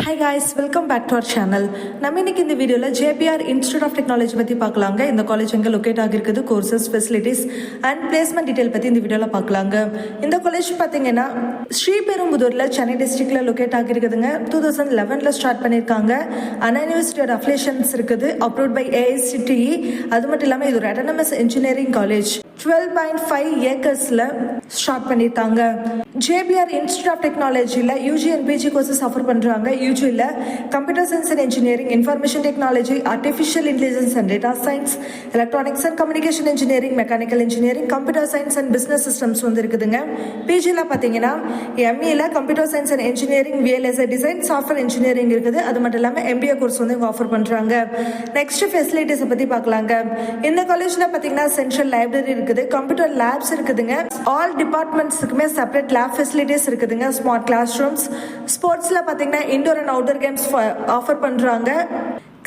Hi guys, welcome back to our channel. நம்ம இன்னைக்கு இந்த வீடியோவில் ஜேபிஆர் இன்ஸ்டியூட் ஆஃப் டெக்னாலஜி பற்றி பார்க்கலாங்க. இந்த காலேஜ் எங்கே லொக்கேட் ஆகிருக்குது, courses, facilities and placement detail பற்றி இந்த வீடியோவில் பார்க்கலாங்க. இந்த காலேஜ் பார்த்தீங்கன்னா ஸ்ரீபெரும்புதூரில் சென்னை டிஸ்ட்ரிக்டில் லொக்கேட் ஆகிருக்குதுங்க. 2011 ஸ்டார்ட் பண்ணியிருக்காங்க. அண்ணா யூனிவர்சிட்டியோட அஃபிலியேஷன்ஸ் இருக்குது, அப்ரூவ்ட் பை AICTE. அது மட்டும் இல்லாமல் இது ஒரு அட்டானமஸ் இன்ஜினியரிங் காலேஜ். 12.5 ஏக்கர்ஸில் ஸ்டார்ட் பண்ணியிருக்காங்க. ஜேபிஆர் இன்ஸ்டியூட் ஆஃப் டெக்னாலஜியில் UG and PG courses offer பண்ணுறாங்க. யூஜியில் computer science and engineering, information technology, artificial intelligence and data science, electronics and communication engineering, mechanical engineering, computer science and business systems வந்து இருக்குதுங்க. பிஜியில் பார்த்தீங்கன்னா எம்இல computer science and engineering, VLSI design, software engineering இருக்குது. அது மட்டும் இல்லாமல் MBA கோர்ஸ் வந்து இவங்க ஆஃபர் பண்ணுறாங்க. நெக்ஸ்ட் ஃபெசிலிட்டிஸை பற்றி பார்க்கலாங்க. இந்த காலேஜில் பார்த்தீங்கன்னா சென்ட்ரல் லைப்ரரி இருக்குது, கம்ப்யூட்டர் லேப்ஸ் இருக்குதுங்க. ஆல் டிபார்ட்மெண்ட்ஸுக்குமே செப்பரேட் லேப் ஃபெசிலிட்டிஸ் இருக்குதுங்க. Smart class rooms. ஸ்போர்ட்ஸில் பார்த்தீங்கன்னா indoor and outdoor games offer பண்ணுறாங்க.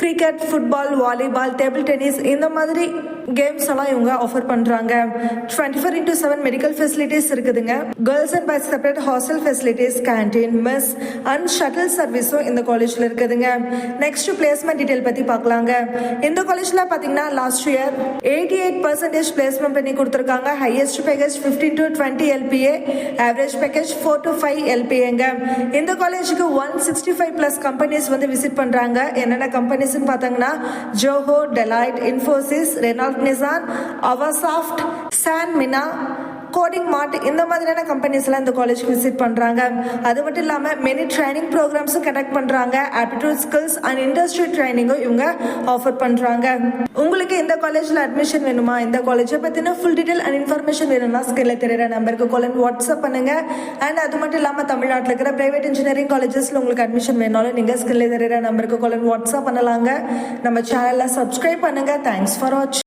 Cricket, football, volleyball, table tennis இந்த மாதிரி கேம்ஸ் எல்லாம் இவங்க ஆஃபர் பண்றாங்க. 24/7 மெடிக்கல் ஃபெசிலிட்டிஸ் இருக்குதுங்க. Girls and boys separate hostel facilities, canteen, mess and shuttle சர்வீஸும் இந்த காலேஜ்ல இருக்குதுங்க. நெக்ஸ்ட் பிளேஸ்மெண்ட் டீடைல் பத்தி பார்க்கலாங்க. இந்த காலேஜ்ல பாத்தீங்கன்னா லாஸ்ட் இயர் 88% பிளேஸ்மெண்ட் பண்ணி கொடுத்துருக்காங்க. Highest package 15 to 20 LPA, average package 4 to 5 LPAங்க. இந்த காலேஜுக்கு 165+ கம்பெனிஸ் வந்து விசிட் பண்றாங்க. என்னென்ன கம்பெனிஸ் பார்த்தீங்கன்னா Zoho, Deloitte, Infosys, Renault Nissan, Avasoft, Sanmina, coding mart இந்த மாதிரியான கம்பெனிஸ் எல்லாம் இந்த காலேஜ்க்கு விசிட் பண்றாங்க. அது மட்டும் இல்லாம மெனி ட்ரைனிங் ப்ரோக்ராம்ஸும் கண்டக்ட் பண்றாங்க. ஆப்டிடியூட் ஸ்கில்ஸ் அண்ட் இண்டஸ்ட்ரி ட்ரைனிங்கும் இவங்க ஆஃபர் பண்றாங்க. உங்களுக்கு இந்த காலேஜ்ல அட்மிஷன் வேணுமா, இந்த காலேஜை பத்தின ஃபுல் டீடைல் அண்ட் இன்ஃபர்மேஷன் வேணும்னா ஸ்கில்ல தெரியுற நம்பருக்கு கால் அண்ட் வாட்ஸ்அப் பண்ணுங்க. அண்ட் அது மட்டும் இல்லாம தமிழ்நாட்டில் இருக்கிற பிரைவேட் இன்ஜினியரிங் காலேஜஸ்ல உங்களுக்கு அட்மிஷன் வேணாலும் நீங்க ஸ்கில்ல தெரியுற நம்பருக்கு கால் அண்ட் வாட்ஸ்அப் பண்ணலாங்க. நம்ம சேனலை சப்ஸ்கிரைப் பண்ணுங்க. தேங்க்ஸ் ஃபார் வாட்சிங்.